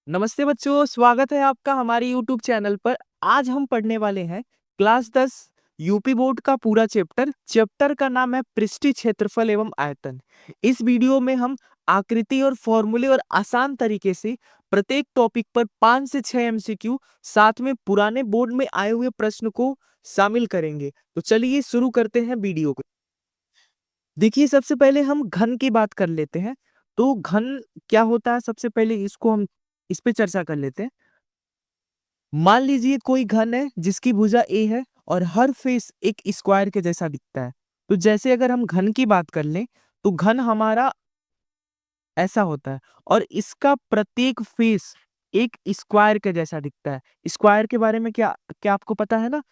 नमस्ते बच्चों, स्वागत है आपका हमारे यूट्यूब चैनल पर। आज हम पढ़ने वाले हैं क्लास 10 यूपी बोर्ड का पूरा चैप्टर का नाम है पृष्ठीय क्षेत्रफल एवं आयतन। इस वीडियो में हम आकृति और फॉर्मूले और आसान तरीके से प्रत्येक टॉपिक पर 5 से 6 एमसीक्यू साथ में पुराने बोर्ड में आए हुए प्रश्न को शामिल करेंगे। तो चलिए शुरू करते हैं वीडियो को। देखिए, सबसे पहले हम घन की बात कर लेते हैं। तो घन क्या होता है, सबसे पहले इसको हम इस पे चर्चा कर लेते हैं। मान लीजिए कोई घन है जिसकी भुजा ए है और हर फेस एक स्क्वायर के जैसा दिखता है। तो जैसे अगर हम घन की बात कर लें तो घन हमारा ऐसा होता है और इसका प्रत्येक फेस एक स्क्वायर के जैसा दिखता है। स्क्वायर के बारे में क्या क्या आपको पता है ना?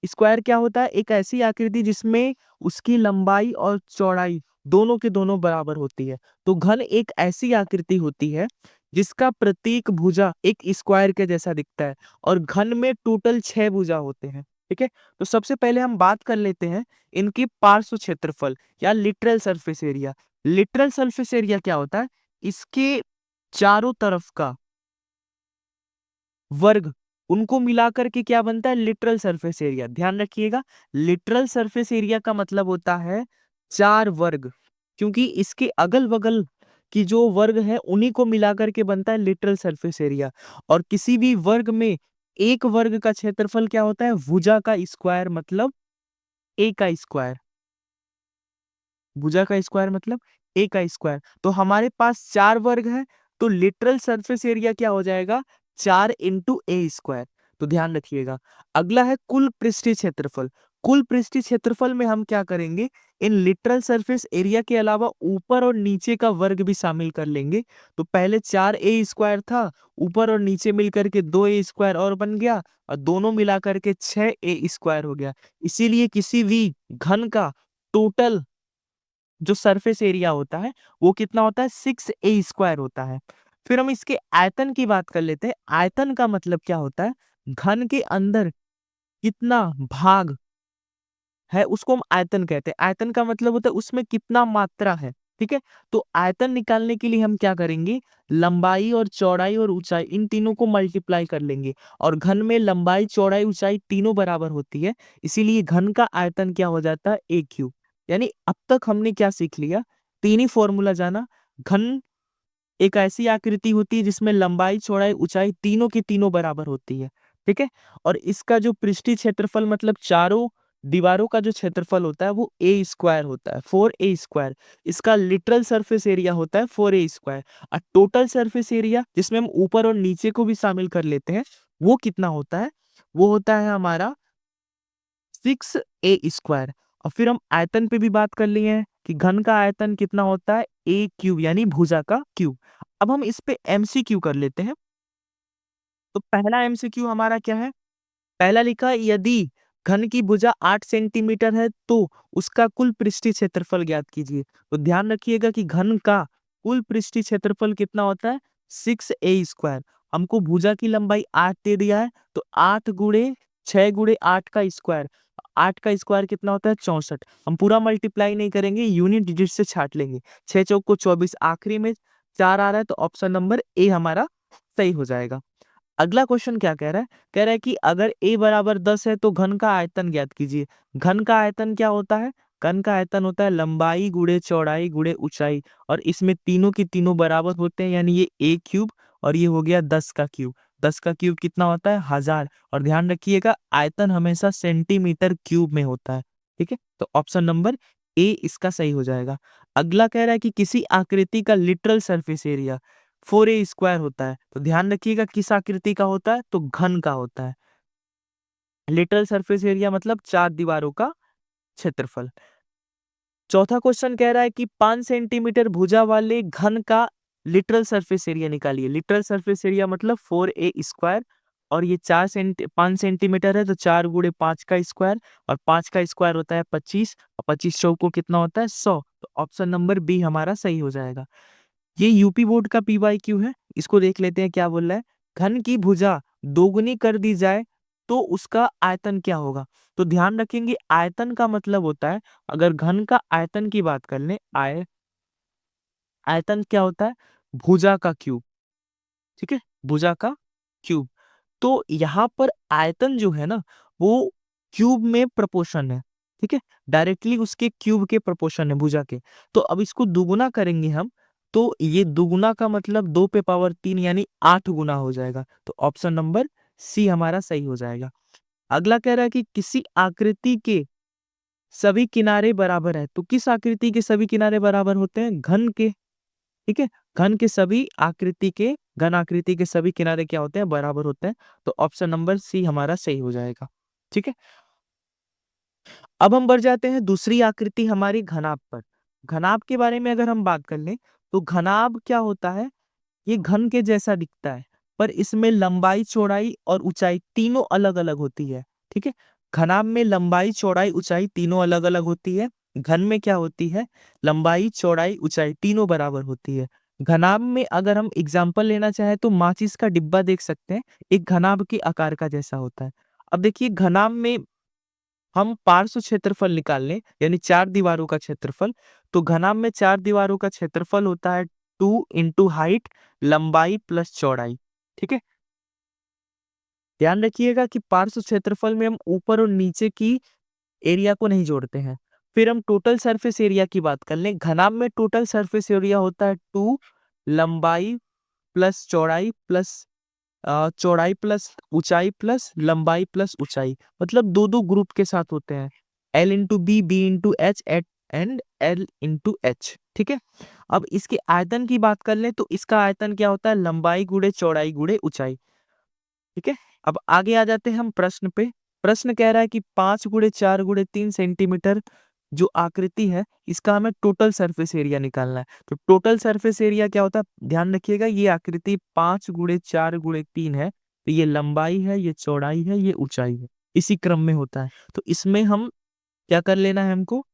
स्क्वायर क्या होता है? एक ऐसी आकृति जिसमें उसकी लंबाई और चौड़ाई दोनों के दोनों बराबर होती है। तो घन एक ऐसी आकृति होती है जिसका प्रत्येक भुजा एक स्क्वायर के जैसा दिखता है और घन में टोटल 6 भुजा होते हैं। ठीक है, तो सबसे पहले हम बात कर लेते हैं इनकी पार्श्व क्षेत्रफल या literal surface area. Literal surface area क्या होता है? इसके चारों तरफ का वर्ग, उनको मिलाकर के क्या बनता है? Literal surface area. ध्यान रखिएगा, लिटरल सरफेस एरिया का मतलब होता है 4 वर्ग, क्योंकि इसके अगल बगल की जो वर्ग है उन्हीं को मिलाकर के बनता है लिटरल सरफेस एरिया। और किसी भी वर्ग में एक वर्ग का क्षेत्रफल क्या होता है? भुजा का स्क्वायर, मतलब ए का स्क्वायर। भुजा का स्क्वायर मतलब ए का स्क्वायर। तो हमारे पास 4 वर्ग है, तो लिटरल सरफेस एरिया क्या हो जाएगा? 4 इंटू ए स्क्वायर। तो ध्यान रखिएगा। अगला है कुल पृष्ठीय क्षेत्रफल। कुल पृष्ठीय क्षेत्रफल में हम क्या करेंगे? इन लिटरल सरफेस एरिया के अलावा ऊपर और नीचे का वर्ग भी शामिल कर लेंगे। तो पहले 4 ए स्क्वायर था, ऊपर और नीचे मिलकर के 2 ए स्क्वायर और बन गया, और दोनों मिलाकर के 6 ए स्क्वायर हो गया। इसीलिए किसी भी घन का टोटल जो सरफेस एरिया होता है वो कितना होता है? 6 a² होता है। फिर हम इसके आयतन की बात कर लेते हैं। आयतन का मतलब क्या होता है? घन के अंदर कितना भाग है उसको हम आयतन कहते हैं। आयतन का मतलब होता है उसमें कितना मात्रा है। ठीक है, तो आयतन निकालने के लिए हम क्या करेंगे? लंबाई और चौड़ाई और ऊंचाई, इन तीनों को मल्टीप्लाई कर लेंगे। और घन में लंबाई चौड़ाई ऊंचाई तीनों बराबर होती है, इसीलिए घन का आयतन क्या हो जाता है? a³। यानी अब तक हमने क्या सीख लिया? तीन ही फॉर्मूला जाना। घन एक ऐसी आकृति होती है जिसमें लंबाई चौड़ाई ऊंचाई तीनों की तीनों बराबर होती है। ठीक है, और इसका जो पृष्ठीय क्षेत्रफल मतलब चारों दीवारों का जो क्षेत्रफल होता है वो a² होता है, 4a²। इसका लिटरल सरफेस एरिया होता है 4a²। और टोटल सरफेस एरिया, जिसमें हम ऊपर और नीचे को भी शामिल कर लेते हैं, वो कितना होता है? वो होता है हमारा 6a²। और फिर हम आयतन पे भी बात कर लिए हैं कि घन का आयतन कितना होता है? a³ यानी भुजा का क्यूब। अब हम इस पे एमसीक्यू कर लेते हैं। तो पहला एमसीक्यू हमारा क्या है? पहला लिखा है, यदि घन की भुजा 8 सेंटीमीटर है तो उसका कुल पृष्ठीय क्षेत्रफल ज्ञात कीजिए। तो ध्यान रखिएगा कि घन का कुल पृष्ठीय क्षेत्रफल कितना होता है? 6a²। हमको भुजा की लंबाई 8 दे दिया है, तो 8 गुणे 6 गुणे 8 का स्क्वायर। 8 का स्क्वायर कितना होता है? 64। हम पूरा मल्टीप्लाई नहीं करेंगे, यूनिट डिजिट से छाट लेंगे। 6 चौक को 24, आखिरी में 4 आ रहा है, तो ऑप्शन नंबर ए हमारा सही हो जाएगा। अगला क्वेश्चन क्या कह रहा है? कह रहा है कि अगर a बराबर 10 है तो घन का आयतन ज्ञात कीजिए। घन का आयतन क्या होता है? घन का आयतन होता है लंबाई गुणे चौड़ाई गुणे ऊंचाई, और इसमें तीनों की तीनों बराबर होते हैं, यानी ये a³ और ये हो गया 10 का क्यूब। 10 का क्यूब कितना होता है? 1000। और ध्यान रखिएगा, आयतन हमेशा सेंटीमीटर क्यूब में होता है। ठीक है, तो ऑप्शन नंबर ए इसका सही हो जाएगा। अगला कह रहा है कि किसी आकृति का लिटरल सरफेस एरिया 4a² होता है। तो ध्यान रखिएगा किस आकृति का होता है? तो घन का होता है। लिटरल सरफेस एरिया मतलब 4 दीवारों का क्षेत्रफल। चौथा क्वेश्चन कह रहा है कि 5 सेंटीमीटर भुजा वाले घन का लिटरल सरफेस एरिया निकालिए। लिटरल सरफेस एरिया मतलब 4a², और ये 5 सेंटीमीटर है, तो 4 गुणे 5 का स्क्वायर, और 5 का स्क्वायर होता है 25, और 25 चौको कितना होता है? 100। तो ऑप्शन नंबर बी हमारा सही हो जाएगा। ये यूपी बोर्ड का पीवाईक्यू है, इसको देख लेते हैं क्या बोल रहा है। घन की भुजा दोगुनी कर दी जाए तो उसका आयतन क्या होगा? तो ध्यान रखेंगे, आयतन का मतलब होता है, अगर घन का आयतन की बात कर लें, आयतन क्या होता है? भुजा का क्यूब। ठीक है, भुजा का क्यूब। तो यहाँ पर आयतन जो है ना वो क्यूब में प्रोपोर्शन है, ठीक है, डायरेक्टली उसके क्यूब के प्रोपोर्शन है भुजा के। तो अब इसको दुगुना करेंगे हम, तो ये दुगुना का मतलब 2 पे पावर 3 यानी 8 गुना हो जाएगा। तो ऑप्शन नंबर सी हमारा सही हो जाएगा। अगला कह रहा है कि किसी आकृति के सभी किनारे बराबर है। तो किस आकृति के सभी किनारे बराबर होते हैं? घन के, ठीक है, घन के सभी आकृति के, घन आकृति के सभी किनारे क्या होते हैं? बराबर होते हैं। तो ऑप्शन नंबर सी हमारा सही हो जाएगा, ठीक है। अब हम बढ़ जाते हैं दूसरी आकृति हमारी घनाभ पर। घनाभ के बारे में अगर हम बात कर लें तो घनाभ क्या होता है? ये घन के जैसा दिखता है, पर इसमें लंबाई चौड़ाई और ऊंचाई तीनों अलग अलग होती है, ठीक है। घनाभ में लंबाई चौड़ाई ऊंचाई तीनों अलग अलग होती है। घन में क्या होती है? लंबाई चौड़ाई ऊंचाई तीनों बराबर होती है। घनाभ में अगर हम एग्जाम्पल लेना चाहें तो माचिस का डिब्बा देख सकते हैं, एक घनाभ के आकार का जैसा होता है। अब देखिए घनाभ में हम पार्श्व क्षेत्रफल निकाल लें, यानी चार दीवारों का क्षेत्रफल। तो घनाभ में चार दीवारों का क्षेत्रफल होता है 2 इंटू हाइट, लंबाई प्लस चौड़ाई, ठीक है। ध्यान रखिएगा कि पार्श्व क्षेत्रफल में हम ऊपर और नीचे की एरिया को नहीं जोड़ते हैं। फिर हम टोटल सरफेस एरिया की बात कर लें। घनाभ में टोटल सरफेस एरिया होता है 2 लंबाई प्लस चौड़ाई प्लस चौड़ाई प्लस ऊंचाई प्लस लंबाई प्लस ऊंचाई, मतलब दो दो ग्रुप के साथ होते हैं, L into B, B into H and L into H, ठीक है। अब इसके आयतन की बात कर लें तो इसका आयतन क्या होता है? लंबाई गुणे चौड़ाई गुणे ऊंचाई, ठीक है। अब आगे आ जाते हैं हम प्रश्न पे। प्रश्न कह रहा है कि 5 गुणे 4 गुणे 3 सेंटीमीटर जो आकृति है इसका हमें टोटल सरफेस एरिया निकालना है। तो टोटल सरफेस एरिया क्या होता है? ध्यान रखिएगा, ये आकृति 5 गुणे 4 गुणे 3 है, तो ये लंबाई है, ये चौड़ाई है, ये ऊंचाई है, इसी क्रम में होता है। तो इसमें हम क्या कर लेना है? हमको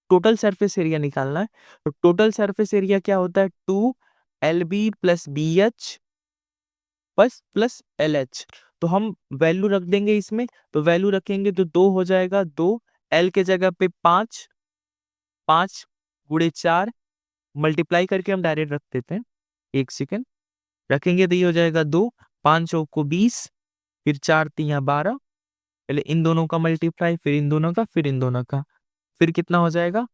टोटल सरफेस एरिया निकालना है। तो टोटल सरफेस एरिया क्या होता है? 2 LB प्लस BH बस प्लस LH। तो हम वैल्यू रख देंगे इसमें, तो वैल्यू रखेंगे तो 2 हो जाएगा, 2 L के जगह पे 5, 5 गुणे 4 मल्टीप्लाई करके हम डायरेक्ट रख देते हैं। एक सेकेंड रखेंगे तो ये हो जाएगा 2, 5 चौक को 20, फिर 4 तिया 12, पहले इन दोनों का मल्टीप्लाई, फिर इन दोनों का, फिर इन दोनों का, फिर कितना हो जाएगा?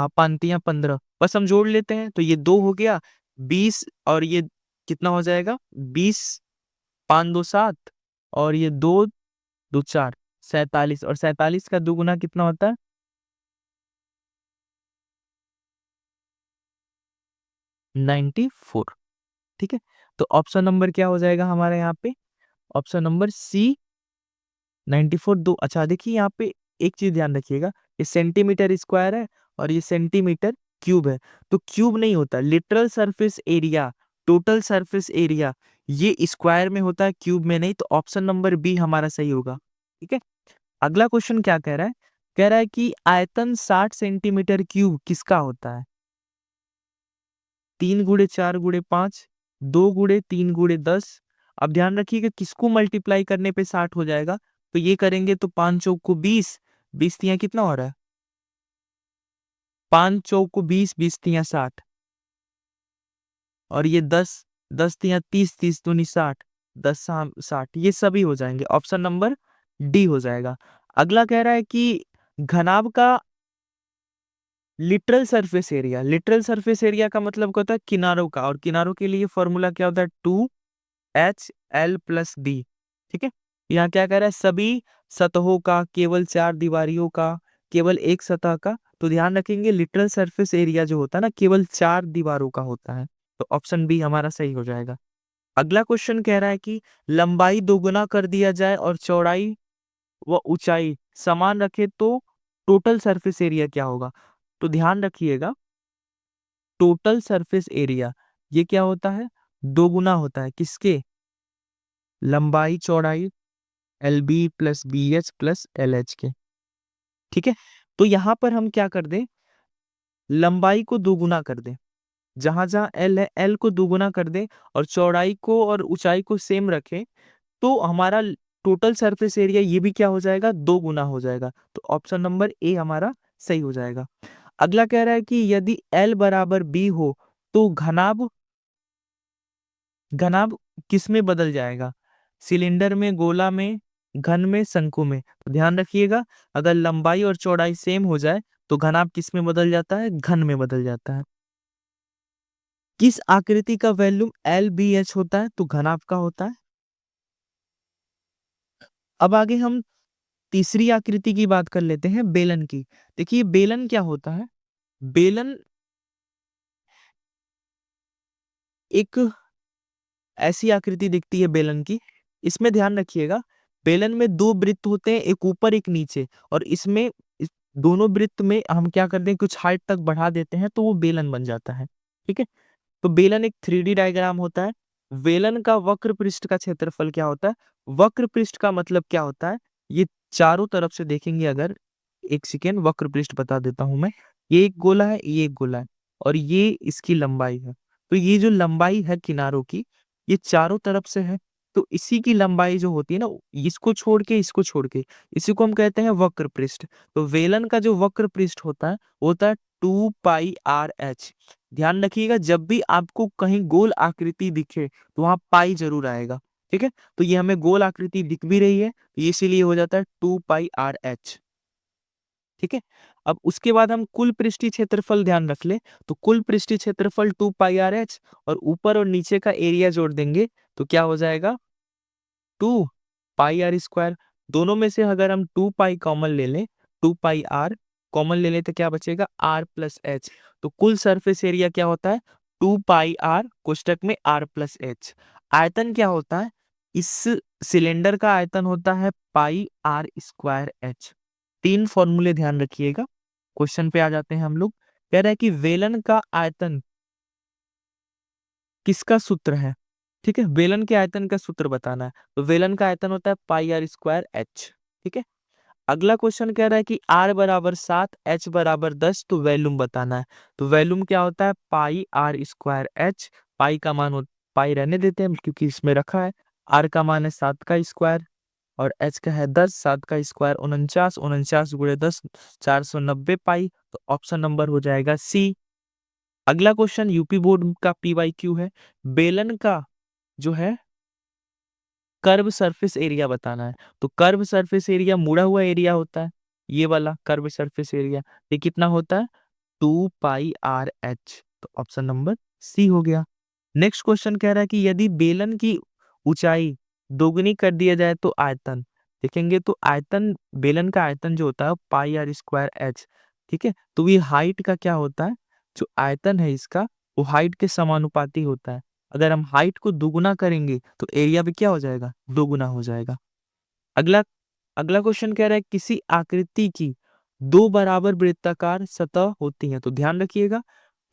5 तिया 15, बस हम जोड़ लेते हैं तो ये 2 हो गया, 20 और ये कितना हो जाएगा? 20, 5 2 7 और ये 2 2 4, 47, और 47 का दुगुना कितना होता है? 94, ठीक है। तो ऑप्शन नंबर क्या हो जाएगा हमारे यहाँ पे? ऑप्शन नंबर सी 94 दो। अच्छा देखिए यहाँ पे एक चीज ध्यान रखिएगा, ये सेंटीमीटर स्क्वायर है और ये सेंटीमीटर क्यूब है। तो क्यूब नहीं होता, literal surface area, total surface area ये स्क्वायर में होता है, क्यूब में नहीं। तो ऑप्शन नंबर बी हमारा सही होगा, ठीक है। अगला क्वेश्चन क्या कह रहा है? कह रहा है कि आयतन 60 सेंटीमीटर क्यूब किसका होता है? 3 गुणे 4 गुणे 5, 2 गुणे 3 गुणे 10। अब ध्यान रखिएगा किसको मल्टीप्लाई करने पे 60 हो जाएगा, तो ये करेंगे तो 5 चौक को 20, 20 तिया कितना हो रहा है? 5 चौक को 20, 20 तिया 60, और ये 10, 10 तिया 30, 30 दूनी 60, 10 60, ये सभी हो जाएंगे। ऑप्शन नंबर डी हो जाएगा। अगला कह रहा है कि घनाभ का literal surface area, literal surface area का मतलब क्या होता है? किनारों का, और किनारों के लिए फॉर्मूला क्या होता है? 2HL+D, ठीक है। यहाँ क्या कह रहा है? सभी सतहों का, केवल चार दीवारियों का, केवल एक सतह का। तो ध्यान रखेंगे लिटरल सरफेस एरिया जो होता है ना केवल चार दीवारों का होता है। तो ऑप्शन बी हमारा सही हो जाएगा। अगला क्वेश्चन कह रहा है कि लंबाई दोगुना कर दिया जाए और चौड़ाई व ऊंचाई समान रखे तो टोटल सरफेस एरिया क्या होगा? तो ध्यान रखिएगा टोटल सरफेस एरिया ये क्या होता है? दोगुना होता है किसके? लंबाई चौड़ाई LB plus BH plus LH के, ठीक है। तो यहां पर हम क्या कर दें? लंबाई को दोगुना कर दें, जहां जहां L है L को दोगुना कर दें, और चौड़ाई को और ऊंचाई को सेम रखें, तो हमारा टोटल सरफेस एरिया ये भी क्या हो जाएगा? दो गुना हो जाएगा। तो ऑप्शन नंबर ए हमारा सही हो जाएगा। अगला कह रहा है कि यदि L बराबर B हो तो घनाभ घनाभ किस में बदल जाएगा? सिलेंडर में, गोला में, घन में, शंकु में। तो ध्यान रखिएगा, अगर लंबाई और चौड़ाई सेम हो जाए तो घनाभ किस में बदल जाता है? घन में बदल जाता है। किस आकृति का वॉल्यूम LBH होता है? तो घनाभ का होता है। अब आगे हम तीसरी आकृति की बात कर लेते हैं, बेलन की। देखिए बेलन क्या होता है? बेलन एक ऐसी आकृति दिखती है बेलन की। इसमें ध्यान रखिएगा, बेलन में दो वृत्त होते हैं, एक ऊपर एक नीचे, और इसमें दोनों वृत्त में हम क्या करते हैं, कुछ हाइट तक बढ़ा देते हैं तो वो बेलन बन जाता है। ठीक है, तो बेलन एक 3D डायग्राम होता है। बेलन का वक्र पृष्ठ का क्षेत्रफल क्या होता है? वक्र पृष्ठ का मतलब क्या होता है? ये चारों तरफ से देखेंगे अगर, एक सेकेंड, वक्र पृष्ठ बता देता हूं मैं। ये एक गोला है, ये एक गोला है, और ये इसकी लंबाई है। तो ये जो लंबाई है किनारों की, ये चारों तरफ से है। तो इसी की लंबाई जो होती है ना, इसको छोड़ के इसी को हम कहते हैं वक्र पृष्ठ। तो वेलन का जो वक्र पृष्ठ होता है वो होता है 2πRh। ध्यान रखिएगा, जब भी आपको कहीं गोल आकृति दिखे तो वहां पाई जरूर आएगा। ठीक है, तो ये हमें गोल आकृति दिख भी रही है, तो ये इसीलिए हो जाता है 2πRh। ठीक है, अब उसके बाद हम कुल पृष्ठीय क्षेत्रफल ध्यान रख ले, तो कुल पृष्ठीय क्षेत्रफल 2πRh, और ऊपर और नीचे का एरिया जोड़ देंगे तो क्या हो जाएगा? 2πr²। दोनों में से अगर हम 2π कॉमन ले लें, 2πr कॉमन ले लें तो क्या बचेगा? r+h। तो कुल सरफेस एरिया क्या होता है? 2πr कोष्टक में r+h। आयतन क्या होता है? इस सिलेंडर का आयतन होता है πr²h। तीन फॉर्मूले ध्यान रखिएगा। क्वेश्चन पे आ जाते हैं हम लोग। कह रहा है कि वेलन का आयतन किसका सूत्र है? ठीक है, वेलन के आयतन का सूत्र बताना है। तो वेलन का आयतन होता है πr²h। ठीक है, अगला क्वेश्चन कह रहा है कि r = 7, h = 10, तो वैल्यूम बताना है। तो वैल्यूम क्या होता है? πr²h। पाई का मान पाई रहने देते हैं क्योंकि इसमें रखा है। r का मान है 7 का स्क्वायर, और h का है 10, 7 का स्क्वायर 49, 49 × 10 490 पाई। तो ऑप्शन नंबर हो जाएगा सी। अगला क्वेश्चन यूपी बोर्ड का PYQ है। बेलन का जो है कर्व सरफेस एरिया बताना है। तो कर्व सरफेस एरिया मुड़ा हुआ एरिया होता है, ये वाला कर्व सरफेस एरिया, ये कितना होता है? 2πRh। तो ऑप्शन नंबर सी हो गया। नेक्स्ट क्वेश्चन कह रहा है कि यदि बेलन की ऊंचाई दोगुनी कर दिया जाए तो आयतन। देखेंगे तो आयतन, बेलन का आयतन जो होता है πr²h। ठीक है, तो ये हाइट का क्या होता है? जो आयतन है इसका, वो हाइट के समानुपाती होता है। अगर हम हाइट को दुगुना करेंगे तो एरिया भी क्या हो जाएगा? दोगुना हो जाएगा। अगला अगला क्वेश्चन कह रहा है किसी आकृति की दो बराबर वृत्ताकार सतह होती है। तो ध्यान रखिएगा,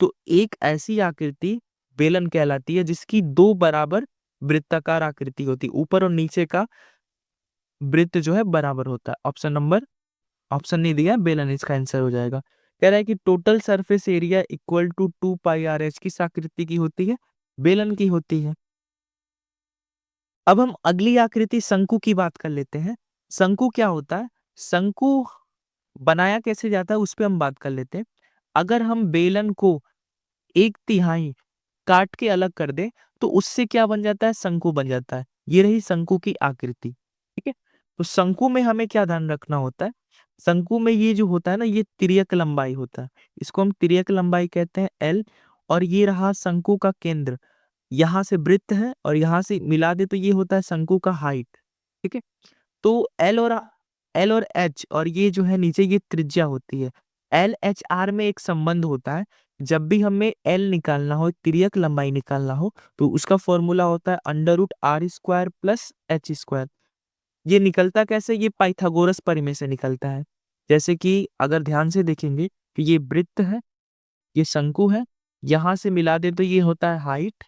तो एक ऐसी आकृति बेलन कहलाती है जिसकी दो बराबर वृत्ताकार आकृति होती है, ऊपर और नीचे का वृत्त जो है बराबर होता है। ऑप्शन नहीं दिया, बेलन इसका आंसर हो जाएगा। कह रहा है कि total surface area equal to 2πRh किस आकृति की होती है? बेलन की होती है। अब हम अगली आकृति शंकु की बात कर लेते हैं। शंकु क्या होता है? शंकु बनाया कैसे जाता है उस पे हम बात कर लेते हैं। अगर हम बेलन को 1/3 काट के अलग कर दे तो उससे क्या बन जाता है? शंकु बन जाता है। ये रही शंकु की आकृति। ठीक है, तो शंकु में हमें क्या ध्यान रखना होता है? शंकु में ये जो होता है ना, ये तिर्यक लंबाई होता है, इसको हम तिर्यक लंबाई कहते हैं L। और ये रहा शंकु का केंद्र, यहाँ से वृत्त है और यहाँ से मिला दे तो ये होता है शंकु का हाइट। ठीक है, तो एल और एच, और ये जो है नीचे ये त्रिज्या होती है। LHR में एक संबंध होता है, जब भी हमें L निकालना हो, तिर्यक लंबाई निकालना हो, तो उसका फॉर्मूला होता है √r² + h²। ये निकलता कैसे? ये पाइथागोरस प्रमेय से निकलता है। जैसे कि अगर ध्यान से देखेंगे कि ये वृत्त है, ये शंकु है, यहाँ से मिला दे तो ये होता है हाइट,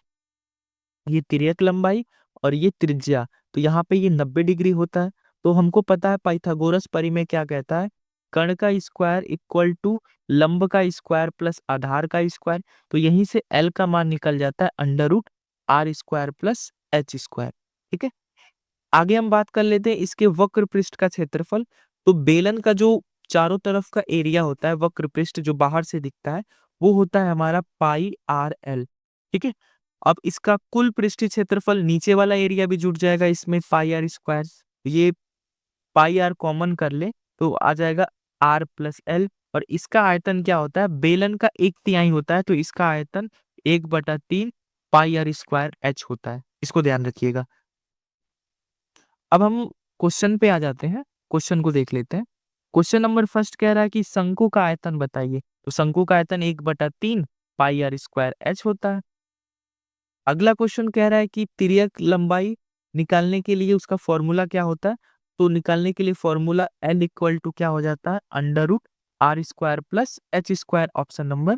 ये तिर्यक लंबाई, और ये त्रिज्या। तो यहाँ पे ये 90 डिग्री होता है। तो हमको पता है पाइथागोरस प्रमेय क्या कहता है? कर्ण का स्क्वायर इक्वल टू लंब का स्क्वायर प्लस आधार का स्क्वायर। तो यहीं से L का मान निकल जाता है √r² + h²। ठीक है, आगे हम बात कर लेते हैं इसके वक्र पृष्ठ का क्षेत्रफल। तो बेलन का जो चारों तरफ का एरिया होता है, वक्र पृष्ठ जो बाहर से दिखता है, वो होता है हमारा πRL। ठीक है, अब इसका कुल पृष्ठीय क्षेत्रफल, नीचे वाला एरिया भी जुड़ जाएगा इसमें, पाई आर स्क्वायर। ये पाई आर कॉमन कर ले तो आ जाएगा आर प्लस एल। और इसका आयतन क्या होता है, बेलन का 1/3 होता है, तो इसका आयतन 1/3 पाई आर स्क्वायर एच होता है। इसको ध्यान रखिएगा। अब हम क्वेश्चन पे आ जाते हैं, क्वेश्चन को देख लेते हैं। क्वेश्चन नंबर फर्स्ट कह रहा है कि शंकु का आयतन बताइए। तो शंकु का आयतन 1/3 पाई आर स्क्वायर एच होता है। अगला क्वेश्चन कह रहा है कि तिर्यक लंबाई निकालने के लिए उसका फॉर्मूला क्या होता है। तो निकालने के लिए फॉर्मूला एल इक्वल टू क्या हो जाता है, under root r square plus h square, option number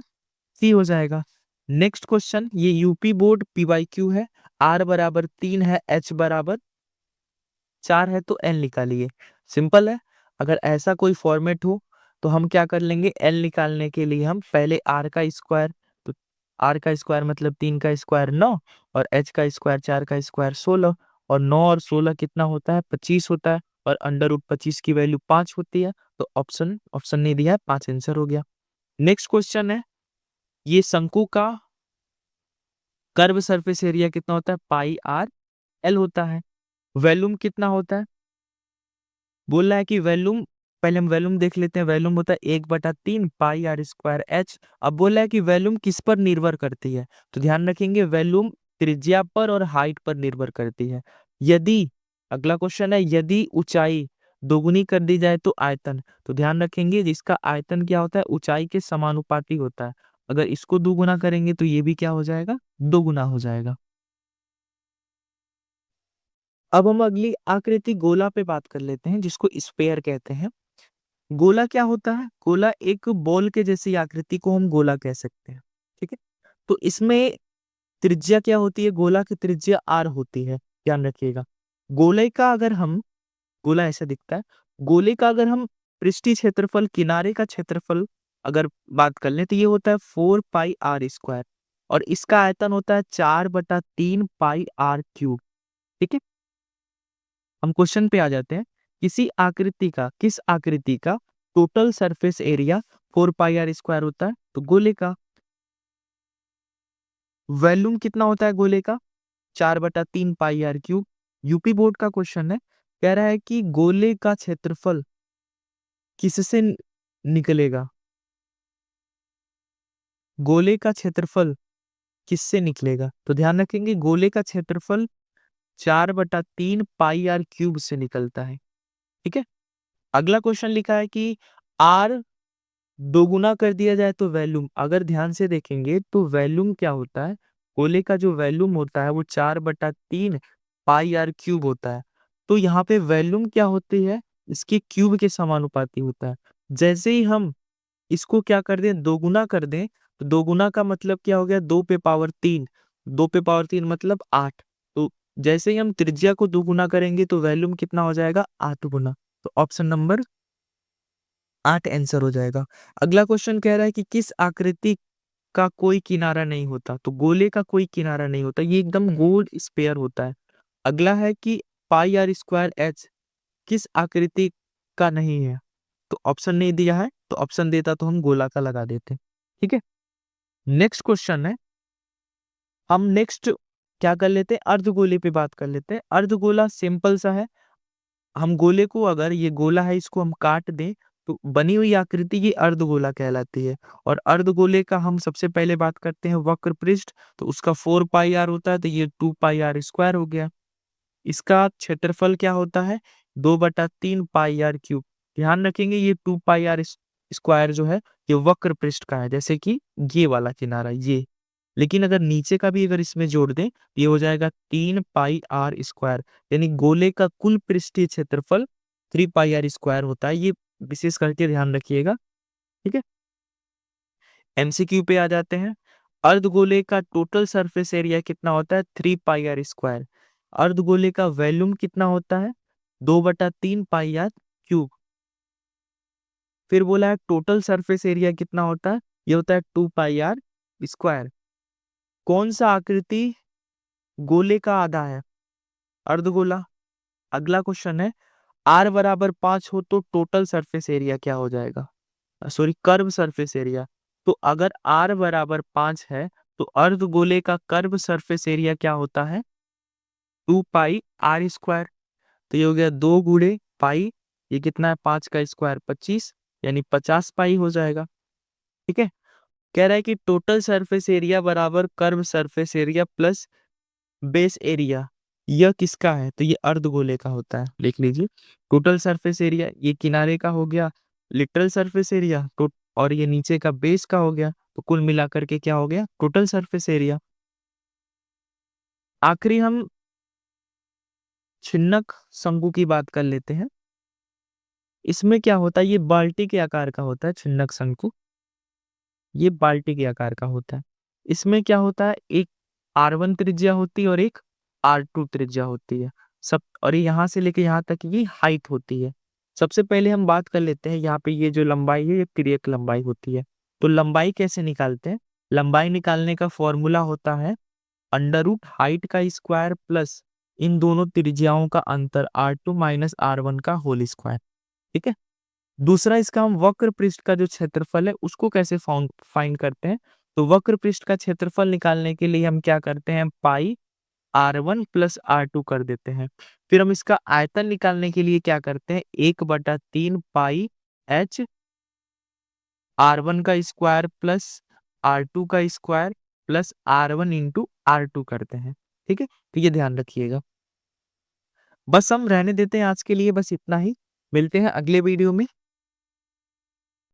C हो जाएगा। नेक्स्ट क्वेश्चन, ये यूपी बोर्ड पीवाईक्यू है, आर बराबर 3 है, एच बराबर 4 है, तो एल निकालिए। सिंपल है, अगर ऐसा कोई फॉर्मेट हो तो हम क्या कर लेंगे, एल निकालने के लिए हम पहले आर का स्क्वायर, तो आर का स्क्वायर मतलब 3 का स्क्वायर 9, और एच का स्क्वायर 4 का स्क्वायर 16, और 9 और 16 कितना होता है, 25 होता है, और अंडर रूट 25 की वैल्यू 5 होती है, तो ऑप्शन ऑप्शन नहीं दिया है, 5 आंसर हो गया। नेक्स्ट क्वेश्चन है, ये शंकु का कर्व सरफेस एरिया कितना होता है, पाई आर एल होता है। वॉल्यूम कितना होता है, बोल रहा है कि वॉल्यूम, पहले हम वॉल्यूम देख लेते हैं। वॉल्यूम होता है 1/3 पाई आर स्क्वायर एच। अब बोल रहा है कि वॉल्यूम किस पर निर्भर करती है, तो ध्यान रखेंगे वॉल्यूम त्रिज्या पर और हाइट पर निर्भर करती है। यदि, अगला क्वेश्चन है, यदि ऊंचाई दोगुनी कर दी जाए तो आयतन, तो ध्यान रखेंगे जिसका आयतन क्या होता है, ऊंचाई के समानुपाती होता है। अगर इसको दोगुना करेंगे तो ये भी क्या हो जाएगा, दोगुना हो जाएगा। अब हम अगली आकृति गोला पे बात कर लेते हैं, जिसको स्फेयर कहते हैं। गोला क्या होता है, गोला एक बॉल के जैसी आकृति को हम गोला कह सकते हैं। ठीक है, तो इसमें त्रिज्या क्या होती है, गोला की त्रिज्या आर होती है, ध्यान रखिएगा। गोले का अगर हम, गोला ऐसा दिखता है, गोले का अगर हम पृष्ठीय क्षेत्रफल, किनारे का क्षेत्रफल अगर बात कर लें तो ये होता है 4 पाई आर स्क्वायर, और इसका आयतन होता है 4/3 पाई आर क्यूब। ठीक है, हम क्वेश्चन पे आ जाते हैं। किस आकृति का total surface area 4 pi r square होता है, तो गोले का। वॉल्यूम कितना होता है गोले का, 4/3 पाई आर क्यूब। यूपी बोर्ड का क्वेश्चन है, कह रहा है कि गोले का क्षेत्रफल किससे निकलेगा, गोले का क्षेत्रफल किससे निकलेगा, तो ध्यान रखेंगे गोले का क्षेत्रफल 4/3 पाई आर क्यूब से निकलता है। ठीक है, अगला क्वेश्चन लिखा है कि आर दोगुना कर दिया जाए तो वॉल्यूम, अगर ध्यान से देखेंगे तो वॉल्यूम क्या होता है, गोले का जो वॉल्यूम होता है वो 4/3 पाई आर क्यूब होता है। तो यहाँ पे वॉल्यूम क्या होती है, इसके क्यूब के समानुपाती होता है। जैसे ही हम इसको क्या कर दें, दोगुना कर दें, तो दोगुना का मतलब क्या हो गया, 2 पे पावर 3, 2 पे पावर 3 मतलब 8। तो जैसे ही हम त्रिज्या को दोगुना करेंगे तो वॉल्यूम कितना हो जाएगा, 8 गुना, तो ऑप्शन नंबर 8 आंसर हो जाएगा। अगला क्वेश्चन कह रहा है कि किस आकृति का कोई किनारा नहीं होता, तो गोले का कोई किनारा नहीं होता, ये एकदम गोल स्फेयर होता है। अगला है कि पाई आर स्क्वायर एच किस आकृति का नहीं है, तो ऑप्शन नहीं दिया है, तो ऑप्शन देता तो हम गोला का लगा देते। ठीक है, नेक्स्ट क्वेश्चन है, हम नेक्स्ट क्या कर लेते हैं, अर्धगोले पे बात कर लेते हैं। अर्धगोला सिंपल सा है, हम गोले को, अगर ये गोला है इसको हम काट दें तो बनी हुई आकृति ये अर्धगोला कहलाती है। और अर्धगोले का हम सबसे पहले बात करते हैं वक्र पृष्ठ, तो उसका 4 पाई आर होता है, तो ये 2 पाई आर स्क्वायर हो गया। इसका क्षेत्रफल क्या होता है, 2/3 पाई आर क्यूब। ध्यान रखेंगे ये 2 पाई आर स्क्वायर जो है ये वक्र पृष्ठ का है, जैसे कि ये वाला किनारा ये। लेकिन अगर नीचे का भी अगर इसमें जोड़ दें तो ये हो जाएगा 3 पाई आर स्क्वायर, यानी गोले का कुल पृष्ठीय क्षेत्रफल 3 पाई आर स्क्वायर होता है। ये विशेष करके ध्यान रखिएगा। ठीक है, एमसीक्यू पे आ जाते हैं। अर्धगोले का टोटल सरफेस एरिया कितना होता है, 3 पाई आर स्क्वायर। अर्धगोले का वॉल्यूम कितना होता है, 2/3 पाई आर क्यूब। फिर बोला है टोटल सरफेस एरिया कितना होता है, ये होता है 2 पाई आर स्क्वायर। कौन सा आकृति गोले का आधा है, अर्धगोला। अगला क्वेश्चन है, आर बराबर 5 हो तो टोटल सरफेस एरिया क्या हो जाएगा, सॉरी कर्व सरफेस एरिया। तो अगर आर बराबर 5 है तो अर्धगोले का कर्व सरफेस एरिया क्या होता है? 2 पाई आर स्क्वायर। तो ये हो गया 2 गुणे पाई, ये कितना है 5 का स्क्वायर 25, यानी 50 पाई हो जाएगा। ठीक है, कह रहा है कि टोटल सरफेस एरिया बराबर curve surface area plus base area, यह किसका है? तो ये अर्धगोले का होता है, लिख लीजिए। टोटल सरफेस एरिया ये किनारे का हो गया लिटरल सरफेस एरिया, तो और ये नीचे का बेस का हो गया, तो कुल मिलाकर के क्या हो गया? Total surface area. आखिरी हम छिन्नक शंकु की बात कर लेते हैं। इसमें क्या होता है? ये बाल्टी के आकार का होता है छिन्नक शंकु, ये बाल्टी के आकार का होता है। इसमें क्या होता है? एक R1 त्रिज्या होती है और एक R2 त्रिज्या होती है सब, और ये यहाँ से लेके यहाँ तक की हाइट होती है। सबसे पहले हम बात कर लेते हैं, यहाँ पे ये जो लंबाई है ये तिर्यक लंबाई होती है। तो लंबाई कैसे निकालते हैं? लंबाई निकालने का फॉर्मूला होता है अंडर रूट हाइट का स्क्वायर प्लस इन दोनों त्रिज्याओं का अंतर R2 माइनस R1 का होल स्क्वायर। ठीक है, दूसरा इसका हम वक्र पृष्ठ का जो क्षेत्रफल है उसको कैसे फाइंड करते हैं? तो वक्र पृष्ठ का क्षेत्रफल निकालने के लिए हम क्या करते हैं? पाई R1 प्लस R2 कर देते हैं। फिर हम इसका आयतन निकालने के लिए क्या करते हैं? 1/3 पाई H R1 का स्क्वायर प्लस R2 का square plus R1 into R2 करते हैं। ठीक है, तो ये ध्यान रखिएगा। बस हम रहने देते हैं आज के लिए, बस इतना ही। मिलते हैं अगले वीडियो में।